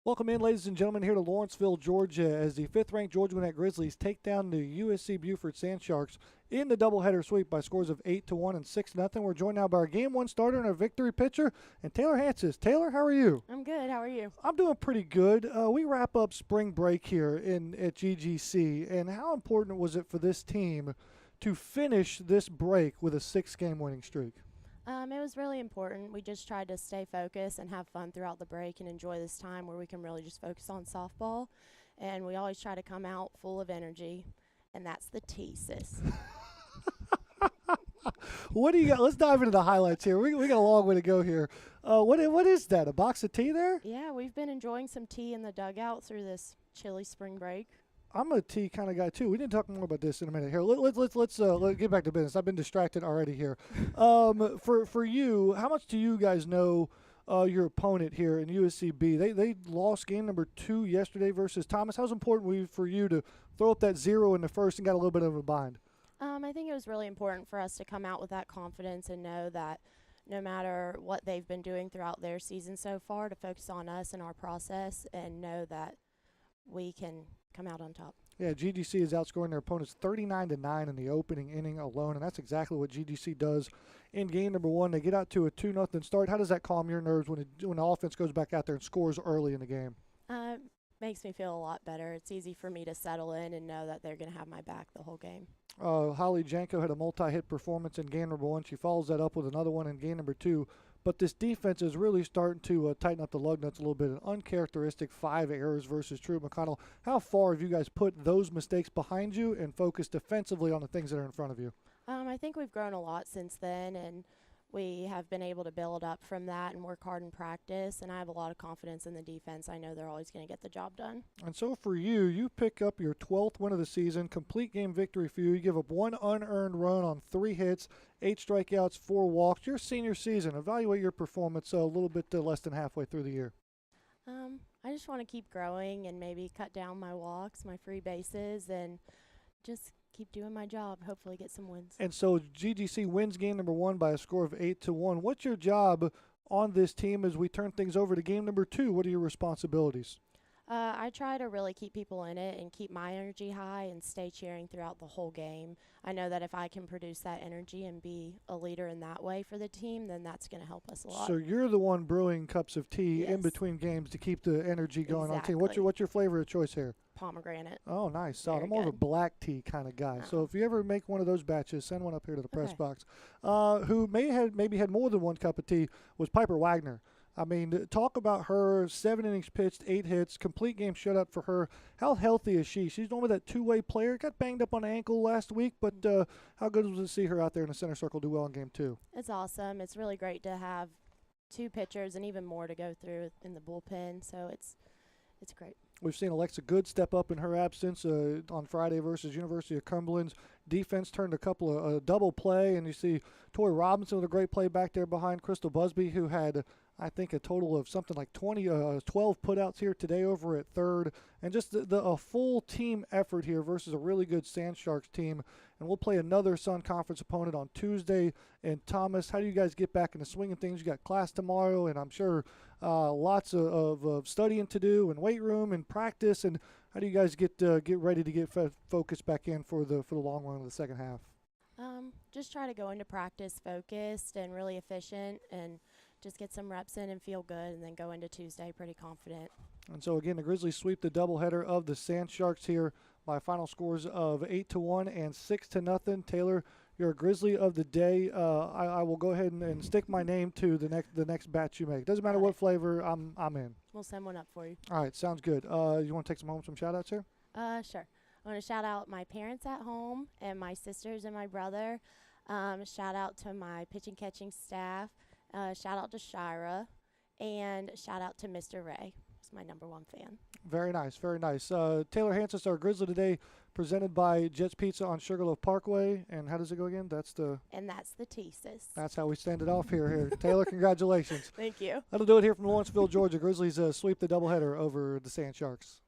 Welcome in, ladies and gentlemen, here to Lawrenceville, Georgia, as the fifth-ranked Georgia Gwinnett Grizzlies take down the USC-Beaufort Sand Sharks in the doubleheader sweep by scores of 8-1 and 6-0. We're joined now by our Game 1 starter and our victory pitcher, and Taylor Hansis. Taylor, how are you? I'm good. How are you? I'm doing pretty good. We wrap up spring break here at GGC, and how important was it for this team to finish this break with a 6-game winning streak? It was really important. We just tried to stay focused and have fun throughout the break and enjoy this time where we can really just focus on softball. And we always try to come out full of energy, and that's the T, sis. What do you got? Let's dive into the highlights here. We got a long way to go here. What is that, a box of tea there? Yeah, we've been enjoying some tea in the dugout through this chilly spring break. I'm a tea kind of guy too. We need to talk more about this in a minute here. Let's get back to business. I've been distracted already here. For you, how much do you guys know your opponent here in USCB? They lost game number 2 yesterday versus Thomas. How's important for you to throw up that 0 in the first and got a little bit of a bind? I think it was really important for us to come out with that confidence and know that no matter what they've been doing throughout their season so far, to focus on us and our process and know that we can come out on top. Yeah, GGC is outscoring their opponents 39-9 in the opening inning alone, and that's exactly what GGC does in game number 1. They get out to a 2-0 start. How does that calm your nerves when the offense goes back out there and scores early in the game? Makes me feel a lot better. It's easy for me to settle in and know that they're going to have my back the whole game. Holly Janko had a multi-hit performance in game number 1. She follows that up with another one in game number 2. But this defense is really starting to tighten up the lug nuts a little bit. An uncharacteristic 5 errors versus True McConnell. How far have you guys put those mistakes behind you and focused defensively on the things that are in front of you? I think we've grown a lot since then, and we have been able to build up from that and work hard in practice, and I have a lot of confidence in the defense. I know they're always going to get the job done. And so for you pick up your 12th win of the season, complete game victory for you. You give up 1 unearned run on 3 hits, 8 strikeouts, 4 walks. Your senior season, evaluate your performance a little bit less than halfway through the year. I just want to keep growing and maybe cut down my walks, my free bases, and just keep doing my job, hopefully get some wins. And so GGC wins game number 1 by a score of 8-1. What's your job on this team as we turn things over to game number 2? What are your responsibilities? I try to really keep people in it and keep my energy high and stay cheering throughout the whole game. I know that if I can produce that energy and be a leader in that way for the team, then that's going to help us a lot. So you're the one brewing cups of tea Yes. in between games to keep the energy going Exactly. on the team. What's your flavor of choice here? Pomegranate. Oh, nice. Solid. Very I'm more of a good. black tea kind of guy. So if you ever make one of those batches, send one up here to the press Okay. box. Who maybe had more than 1 cup of tea was Piper Wagner. I mean, talk about her, 7 innings pitched, 8 hits, complete game shutout for her. How healthy is she? She's normally that two-way player. Got banged up on the ankle last week, but how good was it to see her out there in the center circle do well in game 2? It's awesome. It's really great to have 2 pitchers and even more to go through in the bullpen, so it's great. We've seen Alexa Good step up in her absence on Friday versus University of Cumberland's defense turned a couple of double play, and you see Tori Robinson with a great play back there behind Crystal Busby, who had, I think, a total of something like 12 putouts here today over at third, and just a full team effort here versus a really good Sand Sharks team. And we'll play another Sun Conference opponent on Tuesday. And Thomas, how do you guys get back into swing of things? You got class tomorrow, and I'm sure lots of studying to do, and weight room and practice. And how do you guys get ready to get focused back in for the long run of the second half? Just try to go into practice focused and really efficient, and just get some reps in and feel good, and then go into Tuesday pretty confident. And so again, the Grizzlies sweep the doubleheader of the Sand Sharks here by final scores of 8-1 and 6-0. Taylor, you're a Grizzly of the day. I will go ahead and stick my name to the next batch you make. Doesn't matter what flavor, I'm in. We'll send one up for you. All right, sounds good. You want to take some shout outs here? Sure. I want to shout out my parents at home and my sisters and my brother. Shout out to my pitching catching staff. Shout out to Shira, and shout out to Mr. Ray. He's my #1 fan. Very nice, very nice. Taylor Hansis, our Grizzly today, presented by Jet's Pizza on Sugarloaf Parkway. And how does it go again? That's the T, sis. That's how we stand it off here. Taylor, congratulations. Thank you. That'll do it here from Lawrenceville, Georgia. Grizzlies sweep the doubleheader over the Sand Sharks.